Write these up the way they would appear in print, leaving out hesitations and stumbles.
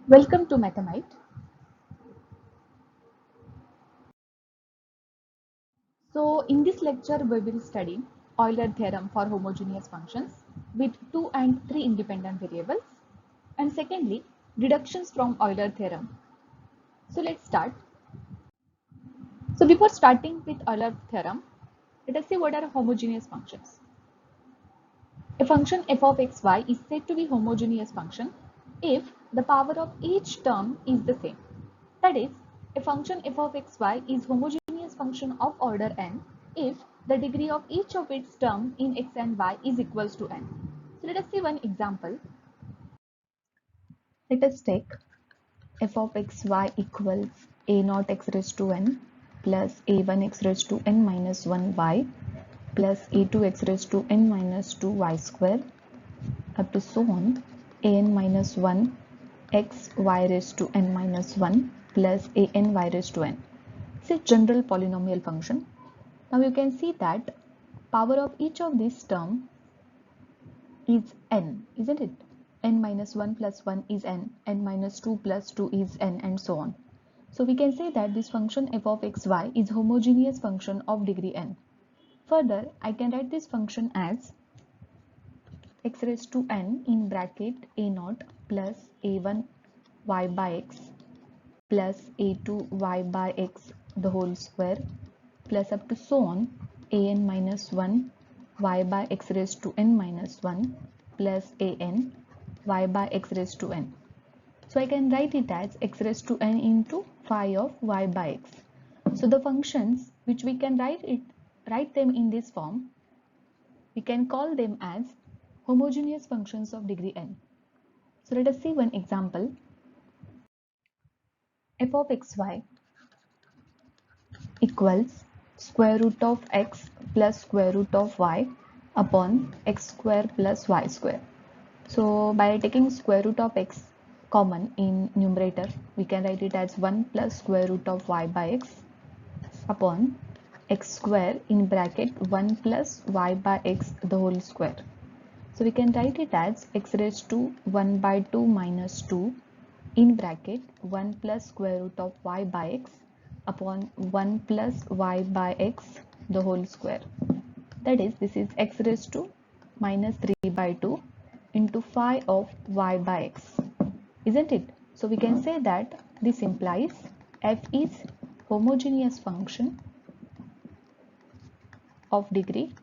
Welcome to Mathemite. So in this lecture we will study Euler theorem for homogeneous functions with 2 and 3 independent variables, and secondly deductions from Euler theorem. So let's start. So before starting with Euler theorem, let us see what are homogeneous functions. A function f of xy is said to be homogeneous function if the power of each term is the same. That is, a function f of xy is homogeneous function of order n if the degree of each of its term in x and y is equals to n. So let us see one example. Let us take f of xy equals a naught x raised to n plus a1 x raised to n minus 1 y plus a2 x raised to n minus 2 y square up to so on an minus 1 x y raised to n minus 1 plus a n y raised to n. It's a general polynomial function. Now you can see that power of each of these term is n, isn't it? N minus 1 plus 1 is n, n minus 2 plus 2 is n, and so on. So we can say that this function f of xy is homogeneous function of degree n. Further, I can write this function as x raised to n in bracket a naught plus a1 y by x plus a2 y by x the whole square plus up to so on an minus 1 y by x raised to n minus 1 plus an y by x raised to n. So I can write it as x raised to n into phi of y by x. So the functions which we can write them in this form, we can call them as homogeneous functions of degree n. So let us see one example. F of xy equals square root of x plus square root of y upon x square plus y square. So by taking square root of x common in numerator, we can write it as 1 plus square root of y by x upon x square in bracket 1 plus y by x the whole square. So we can write it as x raised to 1 by 2 minus 2 in bracket 1 plus square root of y by x upon 1 plus y by x the whole square. That is, this is x raised to minus 3 by 2 into phi of y by x, isn't it? So we can say that this implies f is homogeneous function of degree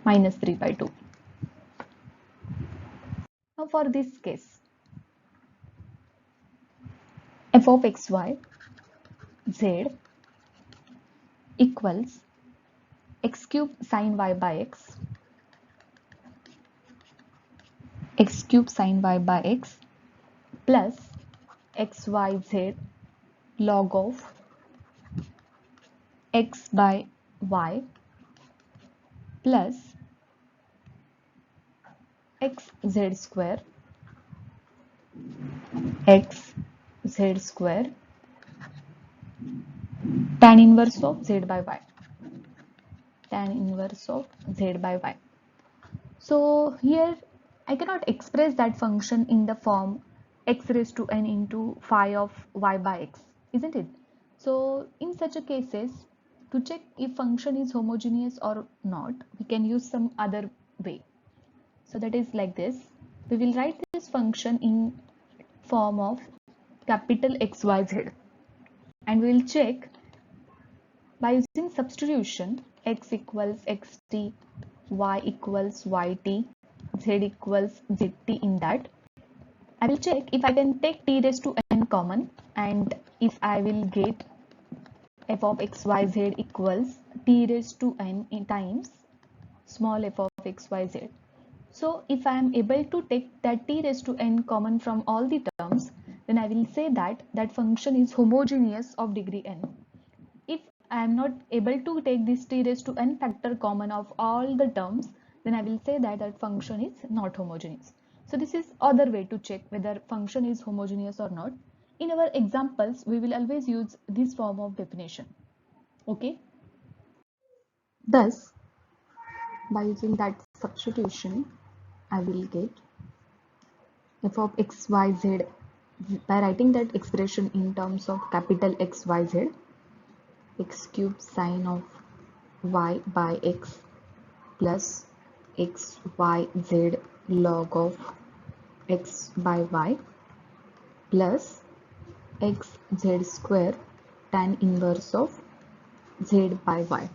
minus 3 by 2. Now for this case, f of xy z equals x cube sin y by x cube sin y by x plus xyz log of x by y plus xz square x z square tan inverse of z by y, tan inverse of z by y. So here I cannot express that function in the form x raised to n into phi of y by x, isn't it? So in such a cases, to check if function is homogeneous or not, we can use some other way. So that is like this. We will write this function in form of capital XYZ, and we will check by using substitution x equals xt, y equals yt, z equals zt. In that, I will check if I can take t raised to n common, and if I will get f of xyz equals t raised to n in times small f of xyz. So if I am able to take that t raised to n common from all the terms, then I will say that that function is homogeneous of degree n. If I am not able to take this t raised to n factor common of all the terms, then I will say that that function is not homogeneous. So this is other way to check whether function is homogeneous or not. In our examples, we will always use this form of definition. Okay. Thus, by using that substitution, I will get f of x y z by writing that expression in terms of capital X y z, x cube sine of y by x plus x y z log of x by y plus x z square tan inverse of z by y.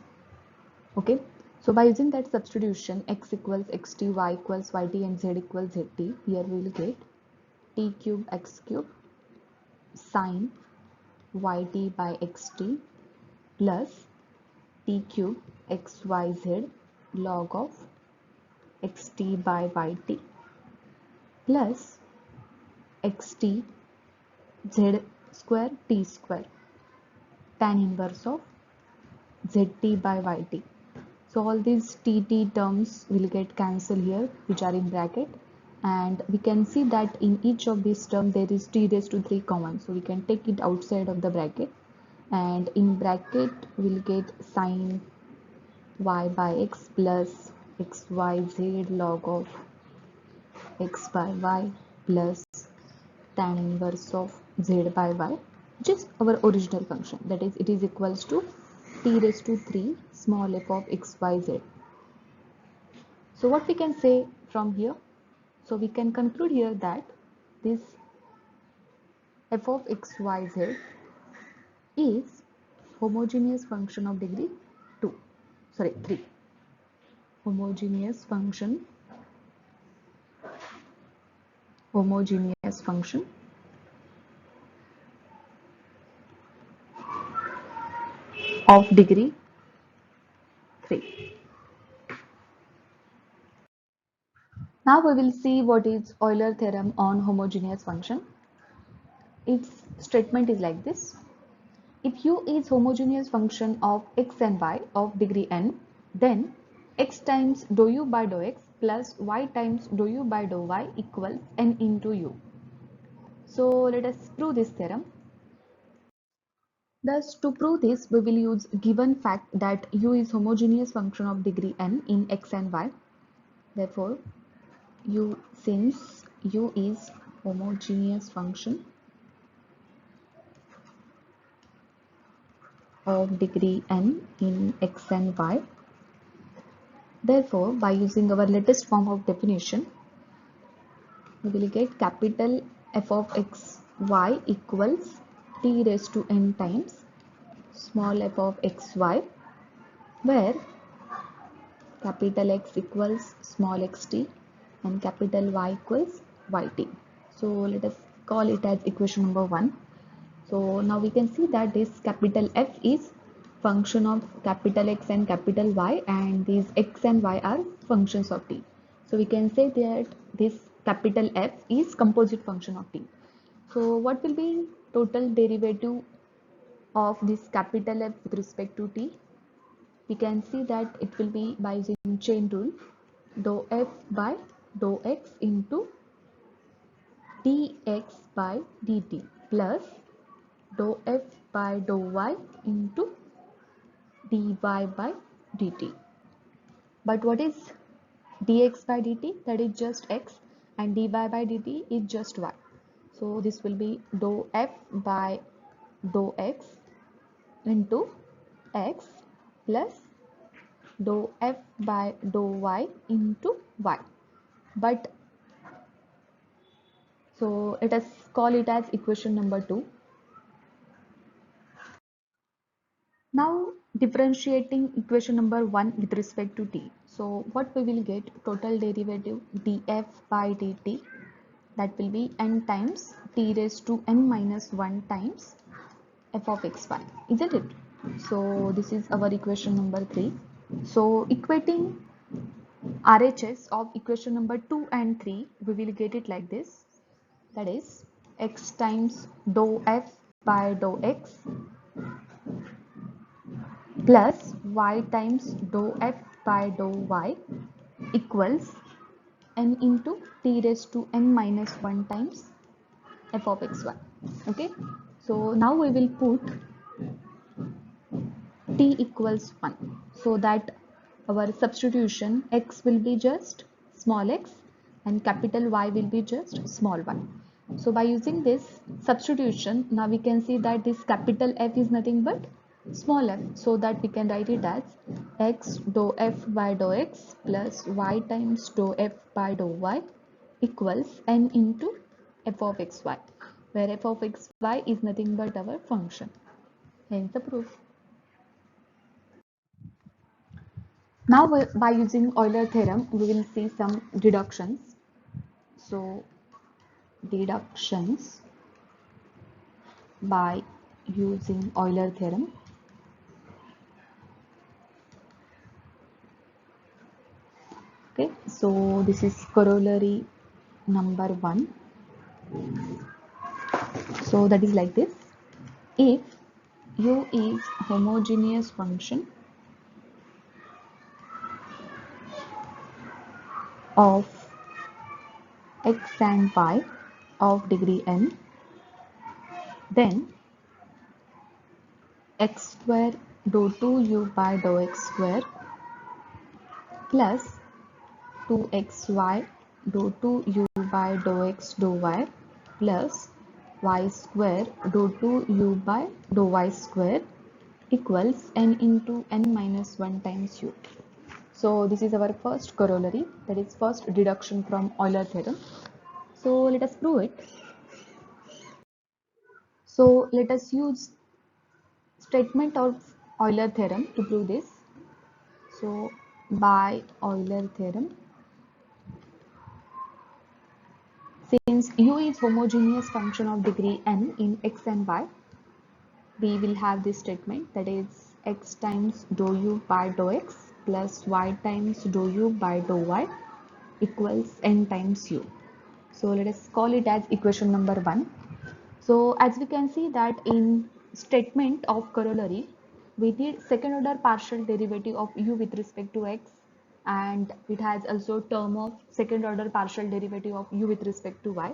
Okay, so by using that substitution, x equals xt, y equals yt, and z equals zt, here we will get t cube x cube sine yt by xt plus t cube xyz log of xt by yt plus xt z square t square tan inverse of zt by yt. So all these tt terms will get cancelled here, which are in bracket, and we can see that in each of these terms there is t raised to 3 common, so we can take it outside of the bracket, and in bracket we'll get sine y by x plus xyz log of x by y plus tan inverse of z by y, which is our original function, that is it is equals to t raised to 3 small f of xyz. So what we can say from here? So we can conclude here that this f of xyz is homogeneous function of degree 2, sorry 3, homogeneous function of degree 3. Now we will see what is Euler theorem on homogeneous function. Its statement is like this: if u is homogeneous function of x and y of degree n, then x times dou u by dou x plus y times dou u by dou y equals n into u. So let us prove this theorem. Thus, to prove this, we will use given fact that u is homogeneous function of degree n in x and y. Therefore, since u is homogeneous function of degree n in x and y, therefore, by using our latest form of definition, we will get capital F of x y equals t raised to n times small f of x y, where capital X equals small xt and capital Y equals yt. So let us call it as equation number 1. So now we can see that this capital F is function of capital X and capital Y, and these X and Y are functions of t. So we can say that this capital F is composite function of t. So what will be total derivative of this capital F with respect to t? We can see that it will be by using chain rule, dou f by dou x into dx by dt plus dou f by dou y into dy by dt. But what is dx by dt? That is just x, and dy by dt is just y. So this will be dou f by dou x into x plus dou f by dou y into y. But so let us call it as equation number 2. Now differentiating equation number 1 with respect to t. So what we will get? Total derivative df by dt, that will be n times t raised to n minus 1 times f of xy, isn't it? So this is our equation number 3. So equating RHS of equation number 2 and 3, we will get it like this, that is x times dou f by dou x plus y times dou f by dou y equals n into t raised to n minus 1 times f of xy. Okay, so now we will put t equals 1, so that our substitution x will be just small x and capital Y will be just small y. So by using this substitution, now we can see that this capital F is nothing but small f, so that we can write it as x dou f by dou x plus y times dou f by dou y equals n into f of xy, where f of xy is nothing but our function. Hence the proof. Now by using Euler theorem, we will see some deductions. So deductions by using Euler theorem. Okay, so this is corollary number 1. So that is like this. If u is homogeneous function of x and y of degree n, then x square dou 2u by dou x square plus 2xy dou 2u by dou x dou y plus y square dou 2u by dou y square equals n into n minus 1 times u. So this is our first corollary, that is first deduction from Euler theorem. So let us prove it. So let us use statement of Euler theorem to prove this. So by Euler theorem, since u is homogeneous function of degree n in x and y, we will have this statement, that is x times dou u by dou x plus y times dou u by dou y equals n times u. So let us call it as equation number 1. So as we can see that in statement of corollary, we need second order partial derivative of u with respect to x, and it has also term of second order partial derivative of u with respect to y.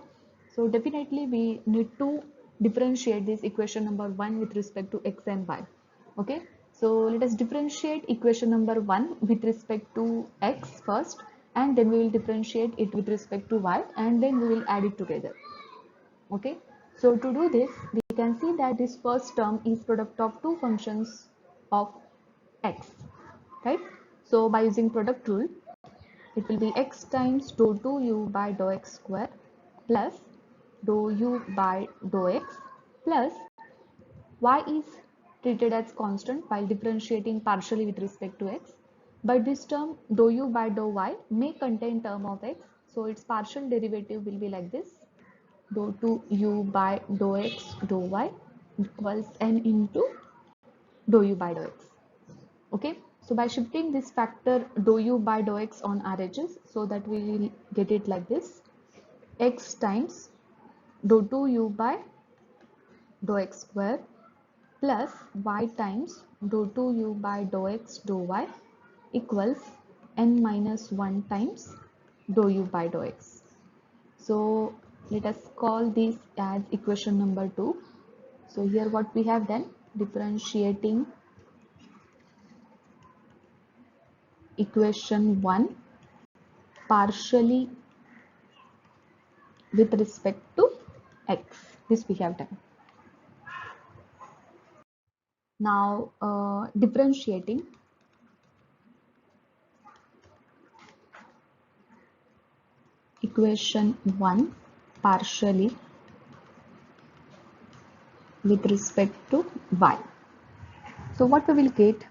So definitely we need to differentiate this equation number 1 with respect to x and y. Okay, so let us differentiate equation number 1 with respect to x first, and then we will differentiate it with respect to y, and then we will add it together. Okay, so to do this, we can see that this first term is product of two functions of x, right? So by using product rule, it will be x times dou 2u by dou x square plus dou u by dou x plus y is treated as constant while differentiating partially with respect to x, but this term dou u by dou y may contain term of x, so its partial derivative will be like this: dou 2u by dou x dou y equals n into dou u by dou x. Okay, so by shifting this factor dou u by dou x on RHS, so that we will get it like this: x times dou 2u by dou x square plus y times dou 2u by dou x dou y equals n minus 1 times dou u by dou x. So let us call this as equation number 2. So here what we have done, differentiating equation 1 partially with respect to x. This we have done. Now differentiating equation 1 partially with respect to y. So what we will get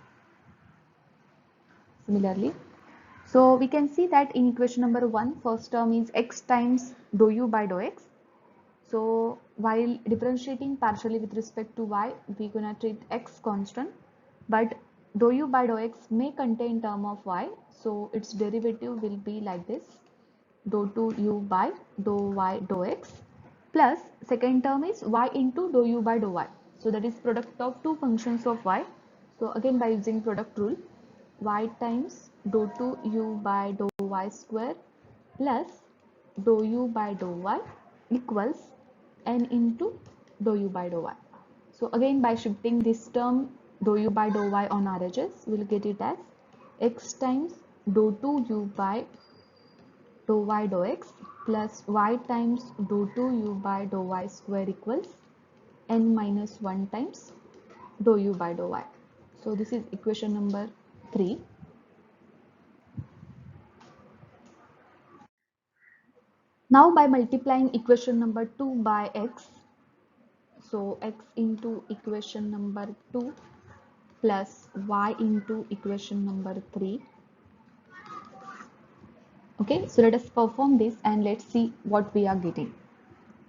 similarly? So we can see that in equation number 1, first term is x times dou u by dou x. So while differentiating partially with respect to y, we're gonna treat x constant, but dou u by dou x may contain term of y, so its derivative will be like this: dou 2u by dou y dou x plus second term is y into dou u by dou y. So that is product of two functions of y. So again by using product rule, y times dou 2u by dou y square plus dou u by dou y equals n into dou u by dou y. So again by shifting this term dou u by dou y on RHS, we'll get it as x times dou 2u by dou y dou x plus y times dou 2u by dou y square equals n minus 1 times dou u by dou y. So this is equation number 3. Now by multiplying equation number 2 by x, so x into equation number 2 plus y into equation number 3. Okay, so let us perform this and let's see what we are getting.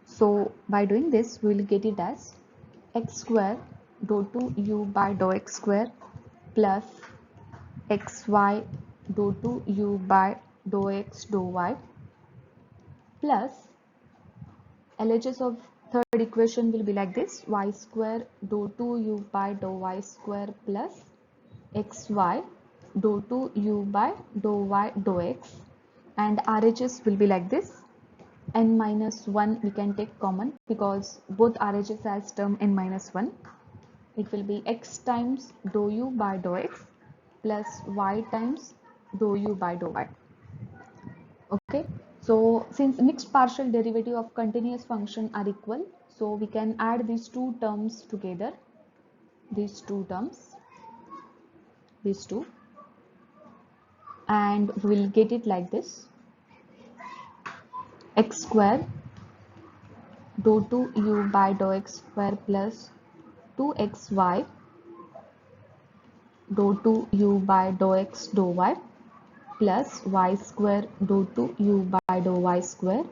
So by doing this, we will get it as x square dou 2u by dou x square plus xy dou 2u by dou x dou y plus LHS of third equation will be like this: y square dou 2u by dou y square plus xy dou 2u by dou y dou x, and RHS will be like this: n minus 1 we can take common because both RHS has term n minus 1. It will be x times dou u by dou x plus y times dou u by dou y. Okay, so since mixed partial derivative of continuous function are equal, so we can add these two terms together, these two terms, these two, and we'll get it like this: x square dou 2u by dou x square plus 2xy dou 2u by dou x dou y plus y square dou 2u by dou y square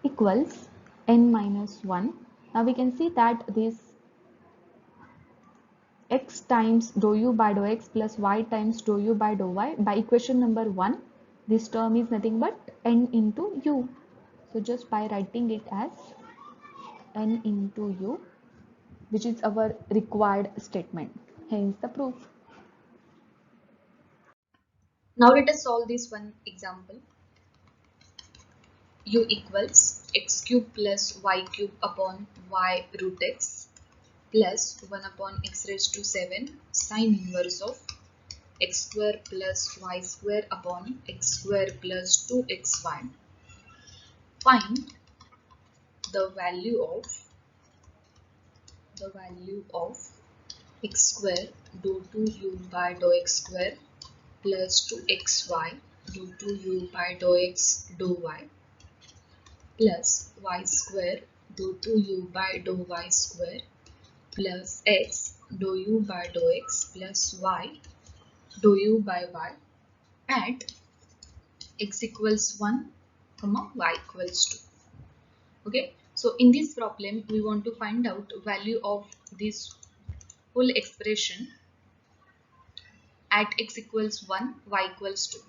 equals n minus 1. Now we can see that this x times dou u by dou x plus y times dou u by dou y, by equation number 1, this term is nothing but n into u. So just by writing it as n into u, which is our required statement, hence the proof. Now let us solve this one example. U equals x cube plus y cube upon y root x plus 1 upon x raised to 7 sine inverse of x square plus y square upon x square plus 2xy. Find the value of x square dou 2u by dou x square plus 2xy dou 2u by dou x dou y plus y square dou 2u by dou y square plus x dou u by dou x plus y dou u by y at x equals 1 comma y equals 2. Okay, so in this problem we want to find out value of this whole expression at x equals 1 y equals 2.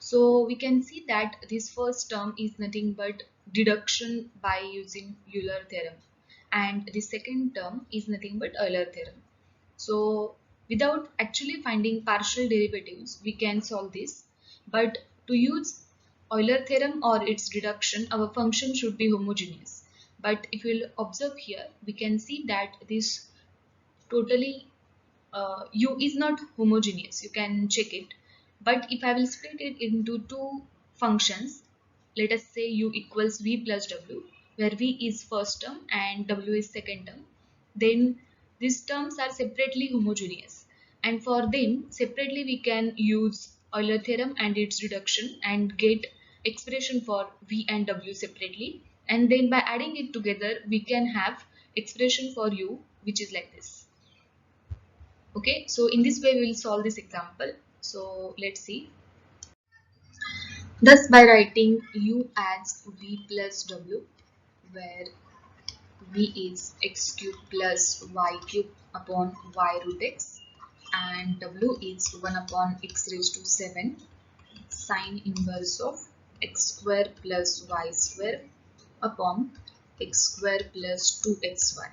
So we can see that this first term is nothing but deduction by using Euler theorem, and the second term is nothing but Euler theorem. So without actually finding partial derivatives we can solve this, but to use Euler theorem or its deduction our function should be homogeneous. But if you'll observe here we can see that this totally u is not homogeneous, you can check it. But if I will split it into two functions, let us say u equals v plus w, where v is first term and w is second term, then these terms are separately homogeneous, and for them separately we can use Euler theorem and its reduction and get expression for v and w separately, and then by adding it together we can have expression for u, which is like this. Okay, so in this way we will solve this example. So let's see. Thus by writing u as v plus w, where v is x cube plus y cube upon y root x and w is 1 upon x raised to 7 sine inverse of x square plus y square upon x square plus 2xy.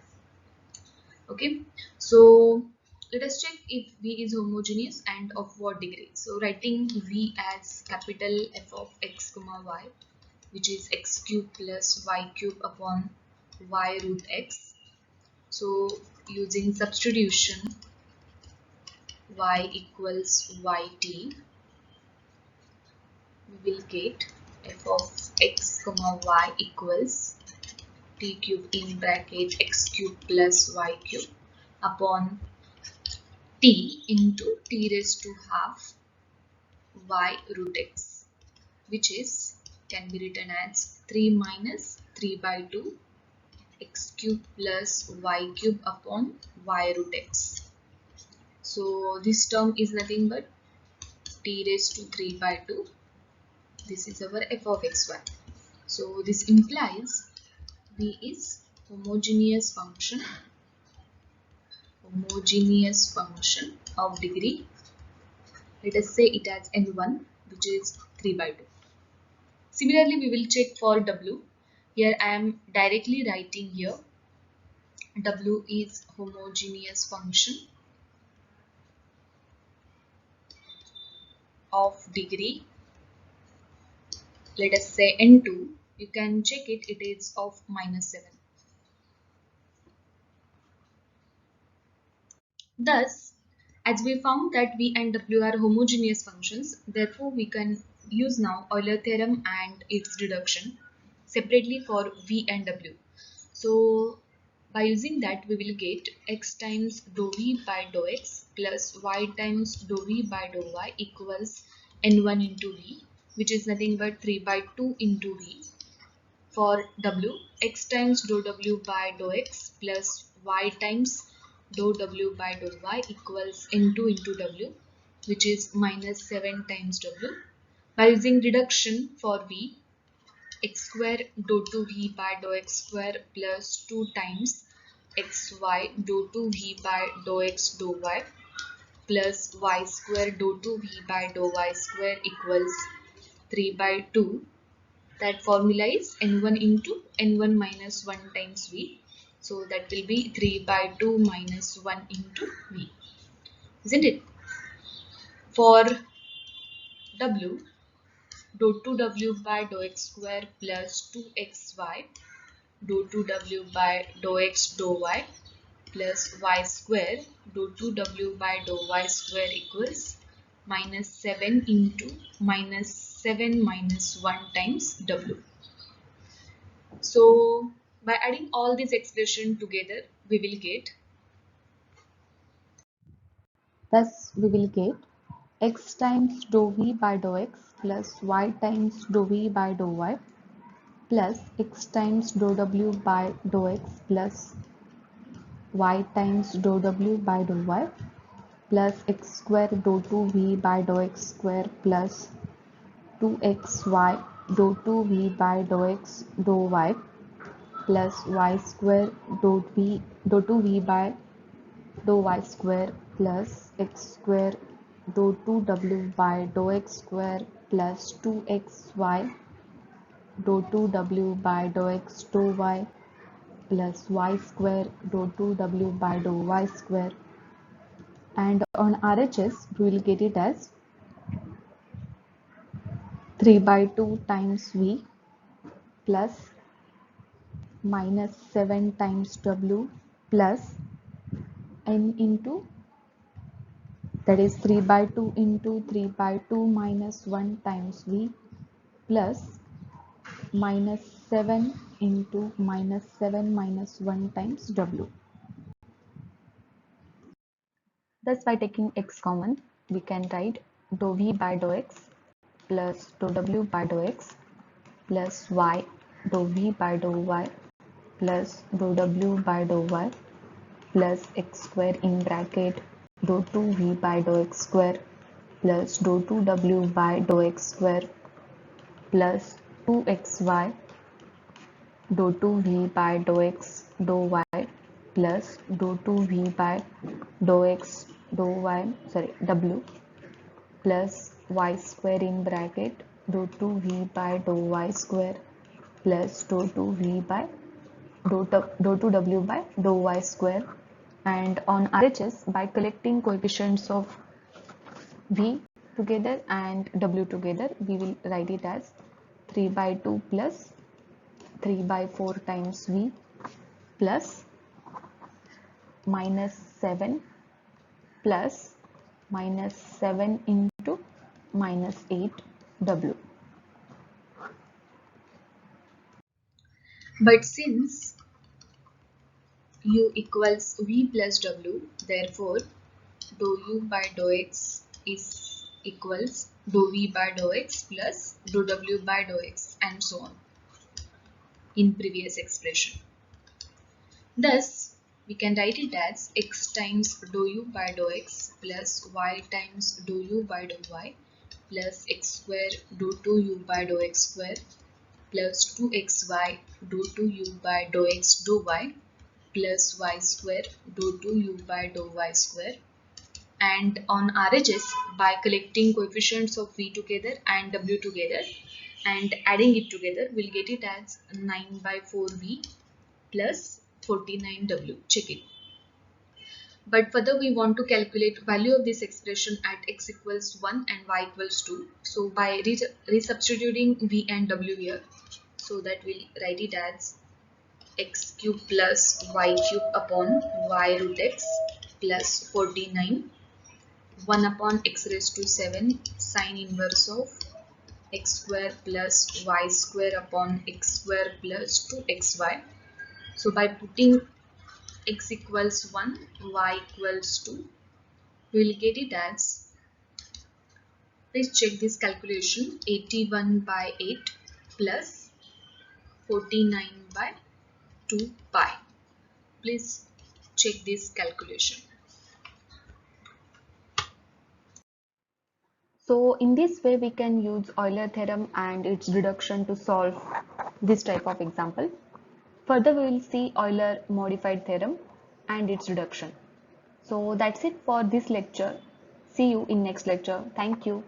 Okay, so let us check if v is homogeneous and of what degree. So writing v as capital F of x comma y, which is x cube plus y cube upon y root x. So using substitution, y equals yt, we will get f of x comma y equals t cube in bracket x cube plus y cube upon t into t raised to half y root x, which is can be written as 3 minus 3 by 2 x cube plus y cube upon y root x. So this term is nothing but t raised to 3 by 2. This is our f of xy. So this implies v is homogeneous function of degree. Let us say it has n1, which is 3 by 2. Similarly, we will check for w. Here I am directly writing here w is homogeneous function of degree. Let us say n2. You can check it, it is of -7. Thus, as we found that v and w are homogeneous functions, therefore we can use now Euler theorem and its deduction separately for v and w. So by using that, we will get x times dou v by dou x plus y times dou v by dou y equals n1 into v, which is nothing but 3 by 2 into v. For w, x times dou w by dou x plus y times dou w by dou y equals n2 into w, which is -7 times w. By using reduction for v, x square dou 2v by dou x square plus 2 times xy dou 2v by dou x dou y plus y square dou 2v by dou y square equals 3 by 2. That formula is n1 into n1 minus 1 times v. So that will be 3 by 2 minus 1 into v. Isn't it? For w, dou 2w by dou x square plus 2xy dou 2w by dou x dou y plus y square dou 2w by dou y square equals -7 into -7 minus 1 times w. So by adding all these expressions together, we will get Thus, we will get x times dou v by dou x plus y times dou v by dou y plus x times dou w by dou x plus y times dou w by dou y plus x square dou 2v by dou x square plus 2xy dou 2v by dou x dou y plus y square dou 2v by dou y square plus x square dou 2w by dou x square plus 2xy dou 2w by dou x dou y plus y square dou 2w by dou y square, and on RHS we will get it as 3 by 2 times v plus -7 times w plus n into, that is 3 by 2 into 3 by 2 minus 1 times v plus -7 into -7 minus 1 times w. Thus, by taking x common, we can write dou v by dou x plus dou w by dou x plus y dou v by dou y plus dou w by dou y plus x square in bracket dou 2v by dou x square plus dou 2w by dou x square plus 2xy dou 2v by dou x dou y plus dou 2v by dou x dou y w plus y square in bracket dou 2v by dou y square plus dou 2v by dou 2w by dou y square. And on RHS, by collecting coefficients of v together and w together, we will write it as 3 by 2 plus 3 by 4 times v plus -7 plus -7 into -8 w. But since u equals v plus w, therefore dou u by dou x is equals dou v by dou x plus dou w by dou x, and so on in previous expression. Thus, we can write it as x times dou u by dou x plus y times dou u by dou y plus x square dou 2u by dou x square plus 2xy dou 2u by dou x dou y plus y square dou 2u by dou y square. And on RHS, by collecting coefficients of v together and w together and adding it together, we'll get it as 9 by 4v plus 49w. Check it. But further we want to calculate value of this expression at x equals 1 and y equals 2. So by resubstituting v and w here, so that we'll write it as x cube plus y cube upon y root x plus 49 1 upon x raised to 7 sine inverse of x square plus y square upon x square plus 2xy. So by putting x equals 1, y equals 2, we will get it as, please check this calculation, 81 by 8 plus 49 by 2 pi. Please check this calculation. So in this way we can use Euler theorem and its reduction to solve this type of example. Further we will see Euler modified theorem and its reduction. So that's it for this lecture. See you in next lecture. Thank you.